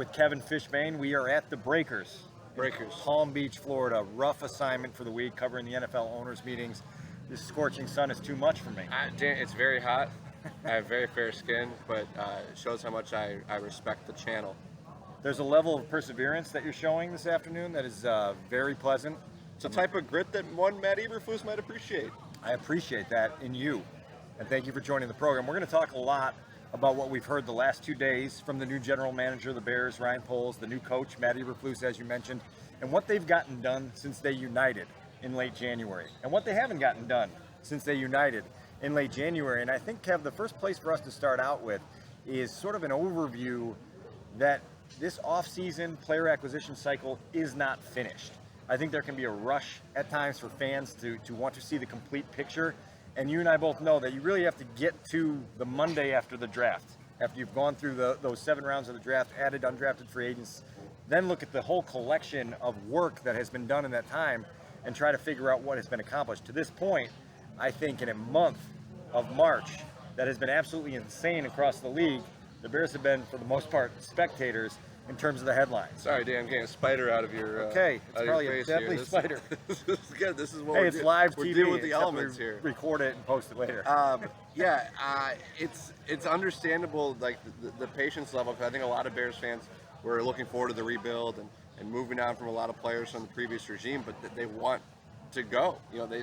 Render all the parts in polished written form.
with Kevin Fishbain. We are at the Breakers. Palm Beach, Florida. Rough assignment for the week, covering the NFL owners meetings. This scorching sun is too much for me. Dan, it's very hot. I have very fair skin, but it shows how much I respect the channel. There's a level of perseverance that you're showing this afternoon that is very pleasant. It's a type of grit that one Matt Eberflus might appreciate. I appreciate that in you, and thank you for joining the program. We're going to talk a lot about what we've heard the last 2 days from the new general manager of the Bears, Ryan Poles, the new coach, Matt Eberflus, as you mentioned, and what they've gotten done since they united in late January, and what they haven't gotten done since they united in late January. And I think, Kev, the first place for us to start out with is sort of an overview that this offseason player acquisition cycle is not finished. I think there can be a rush at times for fans to want to see the complete picture. And you and I both know that you really have to get to the Monday after the draft, after you've gone through those 7 rounds of the draft, added undrafted free agents, then look at the whole collection of work that has been done in that time and try to figure out what has been accomplished. To this point, I think in a month of March that has been absolutely insane across the league, the Bears have been, for the most part, spectators in terms of the headlines. Sorry, Dan, I'm getting a spider out of your okay, it's probably a deadly spider. This is good. This is what hey, we're it's live TV. We're dealing with the elements here. Record it and post it later. It's understandable, like the patience level. Because I think a lot of Bears fans were looking forward to the rebuild and moving on from a lot of players from the previous regime, but they want to go. You know,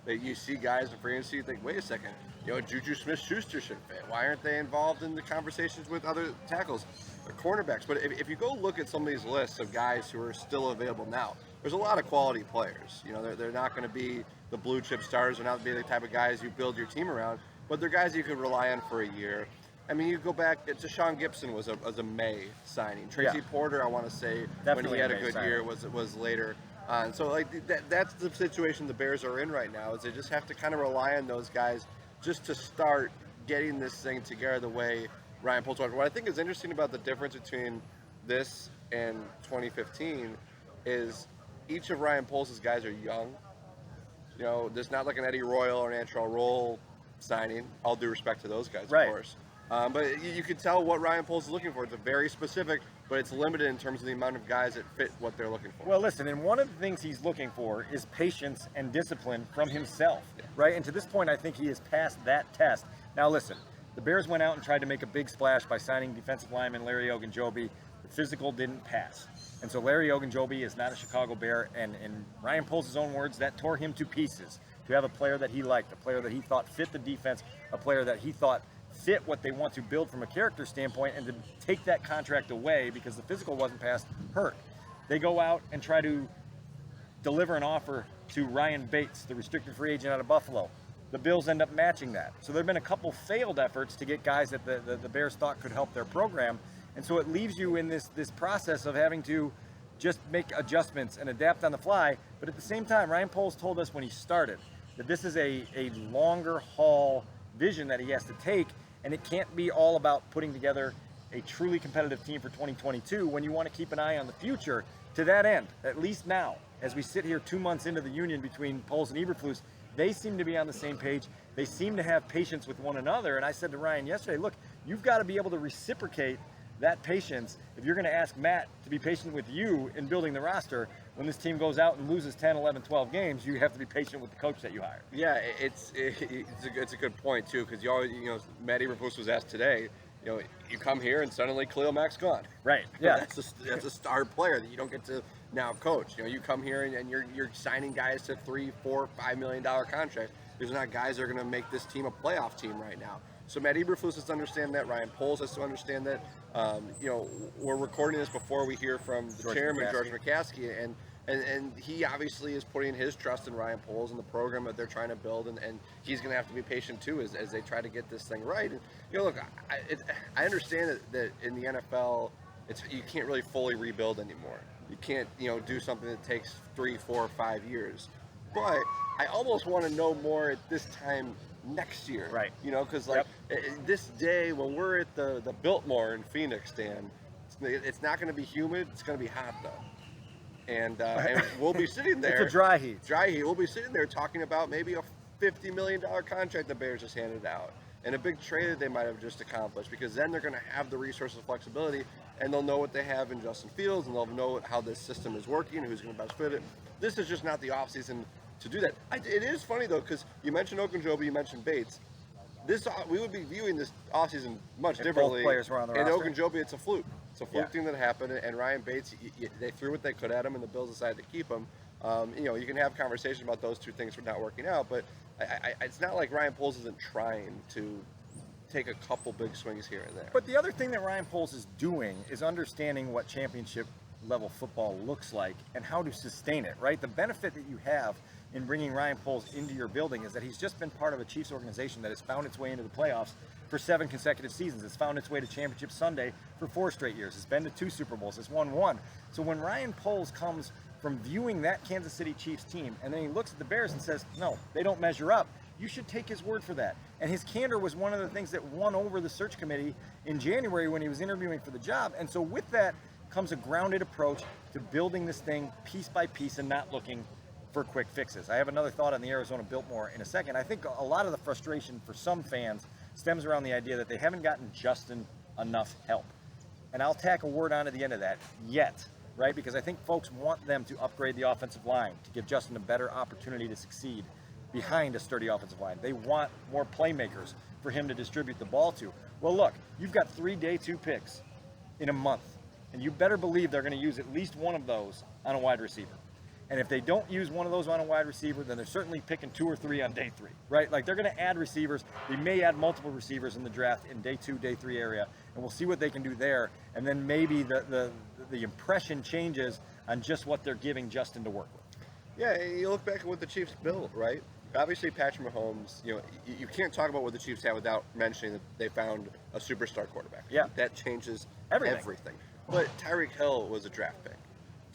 you see guys in free agency, you think, wait a second, you know, Juju Smith-Schuster should fit. Why aren't they involved in the conversations with other tackles or cornerbacks? But if you go look at some of these lists of guys who are still available now, there's a lot of quality players. You know, they're not going to be the blue chip stars. They're not going to be the type of guys you build your team around, but they're guys you could rely on for a year. I mean, you go back to Sean Gibson was a May signing. Tracy Porter, I want to say, definitely when he had a good year, was later. And so like that's the situation the Bears are in right now, is they just have to kind of rely on those guys just to start getting this thing together the way Ryan Poles wanted. What I think is interesting about the difference between this and 2015 is each of Ryan Poles' guys are young. You know, there's not like an Eddie Royal or an Antrell Roll signing. All due respect to those guys, right, of course. But you can tell what Ryan Poles is looking for. It's a very specific, but it's limited in terms of the amount of guys that fit what they're looking for. Well, listen, and one of the things he's looking for is patience and discipline from himself, right? And to this point, I think he has passed that test. Now, listen, the Bears went out and tried to make a big splash by signing defensive lineman Larry Ogunjobi. The physical didn't pass. And so Larry Ogunjobi is not a Chicago Bear, and in Ryan Poles' own words, that tore him to pieces. To have a player that he liked, a player that he thought fit the defense, a player that he thought fit what they want to build from a character standpoint, and to take that contract away because the physical wasn't passed hurt. They go out and try to deliver an offer to Ryan Bates, the restricted free agent out of Buffalo. The Bills end up matching that. So there have been a couple failed efforts to get guys that the Bears thought could help their program. And so it leaves you in this process of having to just make adjustments and adapt on the fly. But at the same time, Ryan Poles told us when he started that this is a longer haul vision that he has to take, and it can't be all about putting together a truly competitive team for 2022 when you want to keep an eye on the future. To that end, at least now, as we sit here 2 months into the union between Poles and Eberflus, they seem to be on the same page. They seem to have patience with one another. And I said to Ryan yesterday, look, you've got to be able to reciprocate that patience if you're going to ask Matt to be patient with you in building the roster. When this team goes out and loses 10, 11, 12 games, you have to be patient with the coach that you hire. Yeah, it's a good point, too, because you always, you know, Matt Eberflus was asked today, you know, you come here and suddenly Khalil Mack's gone. Right, yeah. That's a star player that you don't get to now coach. You know, you come here and you're signing guys to $3, $4, $5 million contracts. There's not guys that are going to make this team a playoff team right now. So Matt Eberflus has to understand that. Ryan Poles has to understand that. You know, we're recording this before we hear from the chairman, George McCaskey, and he obviously is putting his trust in Ryan Poles and the program that they're trying to build, and he's going to have to be patient too as they try to get this thing right. And you know, look, I understand that in the NFL, you can't really fully rebuild anymore. You can't, you know, do something that takes 3, 4, 5 years. But I almost want to know more at this time next year, right? You know, because like this day when we're at the Biltmore in Phoenix, Dan, it's not going to be humid. It's going to be hot though. And we'll be sitting there. It's a dry heat. We'll be sitting there talking about maybe a $50 million contract the Bears just handed out, and a big trade that they might have just accomplished, because then they're going to have the resources and flexibility. and they'll know what they have in Justin Fields, and they'll know how this system is working and who's going to best fit it. This is just not the offseason to do that. It is funny, though, because you mentioned Ogunjobi, you mentioned Bates. We would be viewing this offseason much differently. Both players were on the roster. roster. In Ogunjobi, it's a fluke. It's a fluke thing that happened, and Ryan Bates, they threw what they could at him, and the Bills decided to keep him. You can have conversations about those two things for not working out, but it's not like Ryan Poles isn't trying to take a couple big swings here and there. But the other thing that Ryan Poles is doing is understanding what championship level football looks like and how to sustain it, right? The benefit that you have in bringing Ryan Poles into your building is that he's just been part of a Chiefs organization that has found its way into the playoffs for 7 consecutive seasons. It's found its way to Championship Sunday for 4 straight years. It's been to 2 Super Bowls. It's won 1. So when Ryan Poles comes from viewing that Kansas City Chiefs team and then he looks at the Bears and says, no, they don't measure up, you should take his word for that. And his candor was one of the things that won over the search committee in January when he was interviewing for the job. And so with that comes a grounded approach to building this thing piece by piece and not looking for quick fixes. I have another thought on the Arizona Biltmore in a second. I think a lot of the frustration for some fans stems around the idea that they haven't gotten Justin enough help. And I'll tack a word on at the end of that, yet, right? Because I think folks want them to upgrade the offensive line to give Justin a better opportunity to succeed behind a sturdy offensive line. They want more playmakers for him to distribute the ball to. Well, look, you've got 3 day 2 picks in a month, and you better believe they're going to use at least one of those on a wide receiver. And if they don't use one of those on a wide receiver, then they're certainly picking 2 or 3 on day 3, right? Like they're going to add receivers. They may add multiple receivers in the draft in day 2, day 3 area, and we'll see what they can do there. And then maybe the impression changes on just what they're giving Justin to work with. Yeah, you look back at what the Chiefs built, right? Obviously, Patrick Mahomes, you can't talk about what the Chiefs have without mentioning that they found a superstar quarterback. Yeah. That changes Everything. But Tyreek Hill was a draft pick.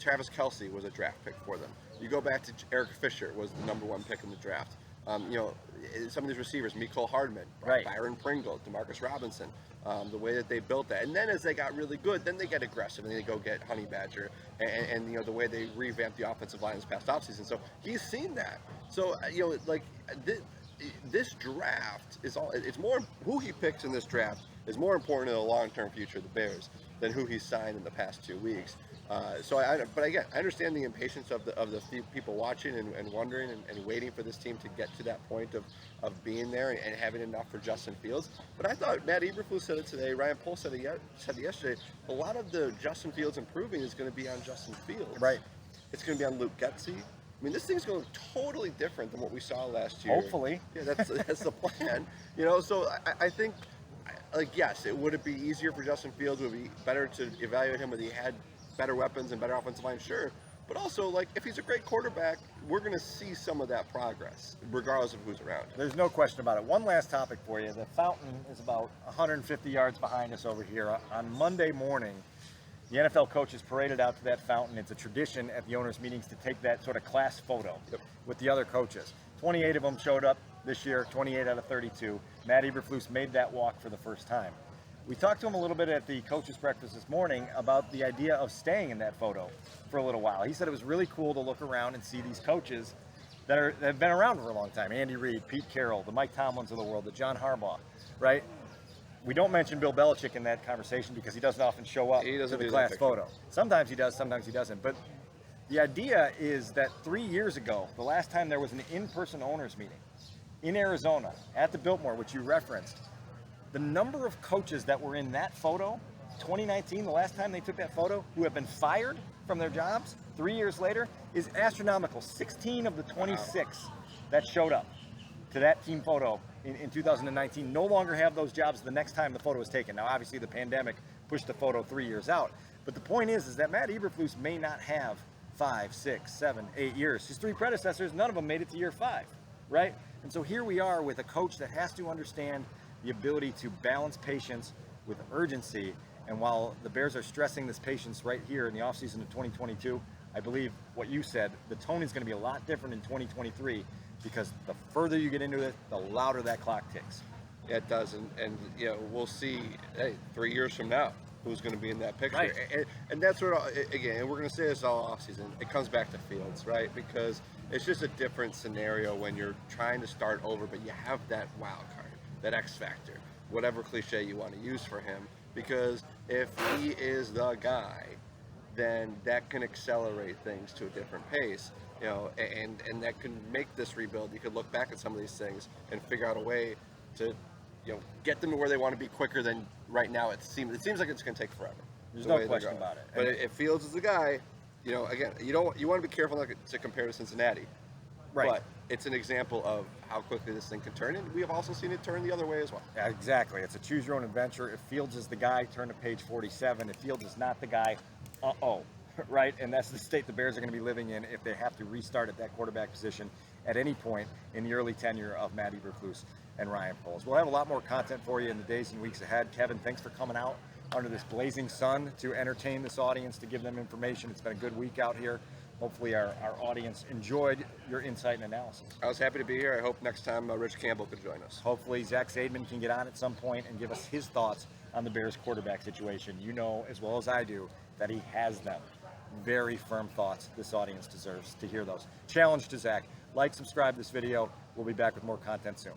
Travis Kelce was a draft pick for them. You go back to Eric Fisher was the #1 pick in the draft. Some of these receivers, Mecole Hardman, right. Byron Pringle, Demarcus Robinson, the way that they built that. And then as they got really good, then they get aggressive and they go get Honey Badger and the way they revamped the offensive line this past offseason. So he's seen that. So, this draft is it's more, who he picks in this draft is more important in the long-term future of the Bears than who he's signed in the past 2 weeks. But again, I understand the impatience of the people watching and wondering and waiting for this team to get to that point of being there and having enough for Justin Fields. But I thought Matt Eberflus said it today, Ryan Poles said it yesterday, a lot of the Justin Fields improving is going to be on Justin Fields. Right. It's going to be on Luke Getsy. I mean, this thing's going totally different than what we saw last year. Hopefully. Yeah, that's the plan. So I think, yes, would it be easier for Justin Fields? Would it be better to evaluate him when he had better weapons and better offensive line? Sure. But also, if he's a great quarterback, we're going to see some of that progress, regardless of who's around. There's no question about it. One last topic for you. The fountain is about 150 yards behind us over here. On Monday morning, the NFL coaches paraded out to that fountain. It's a tradition at the owners' meetings to take that sort of class photo with the other coaches. 28 of them showed up this year, 28 out of 32. Matt Eberflus made that walk for the first time. We talked to him a little bit at the coaches' breakfast this morning about the idea of staying in that photo for a little while. He said it was really cool to look around and see these coaches that have been around for a long time. Andy Reid, Pete Carroll, the Mike Tomlins of the world, the John Harbaugh, right? We don't mention Bill Belichick in that conversation because he doesn't often show up to the class photo. Sometimes he does, sometimes he doesn't. But the idea is that 3 years ago, the last time there was an in-person owners meeting in Arizona at the Biltmore, which you referenced, the number of coaches that were in that photo, 2019, the last time they took that photo, who have been fired from their jobs 3 years later, is astronomical. 16 of the 26 that showed up to that team photo in 2019 no longer have those jobs the next time the photo was taken. Now, obviously, the pandemic pushed the photo 3 years out. But the point is that Matt Eberflus may not have 5, 6, 7, 8 years. His 3 predecessors, none of them made it to year 5, right? And so here we are with a coach that has to understand the ability to balance patience with urgency. And while the Bears are stressing this patience right here in the offseason of 2022, I believe what you said, the tone is going to be a lot different in 2023 because the further you get into it, the louder that clock ticks. Yeah, it does. And we'll see, 3 years from now, who's going to be in that picture. Right. And that's what, again, we're going to say this all offseason, it comes back to Fields, right? Because it's just a different scenario when you're trying to start over, but you have that wild card, that X factor, whatever cliche you want to use for him, because if he is the guy, then that can accelerate things to a different pace, you know, and that can make this rebuild. You could look back at some of these things and figure out a way to, you know, get them to where they want to be quicker than right now. It seems like it's going to take forever. There's no question about it. But if Fields is the guy, you know, again, you want to be careful not to compare to Cincinnati. Right. But it's an example of how quickly this thing can turn, and we have also seen it turn the other way as well. Yeah, exactly. It's a choose your own adventure. If Fields is the guy, turn to page 47. If Fields is not the guy, right? And that's the state the Bears are going to be living in if they have to restart at that quarterback position at any point in the early tenure of Matt Eberflus and Ryan Poles. We'll have a lot more content for you in the days and weeks ahead. Kevin, thanks for coming out under this blazing sun to entertain this audience, to give them information. It's been a good week out here. Hopefully our audience enjoyed your insight and analysis. I was happy to be here. I hope next time Rich Campbell could join us. Hopefully Zach Zaidman can get on at some point and give us his thoughts on the Bears quarterback situation. You know as well as I do that he has them. Very firm thoughts. This audience deserves to hear those. Challenge to Zach. Like, subscribe to this video. We'll be back with more content soon.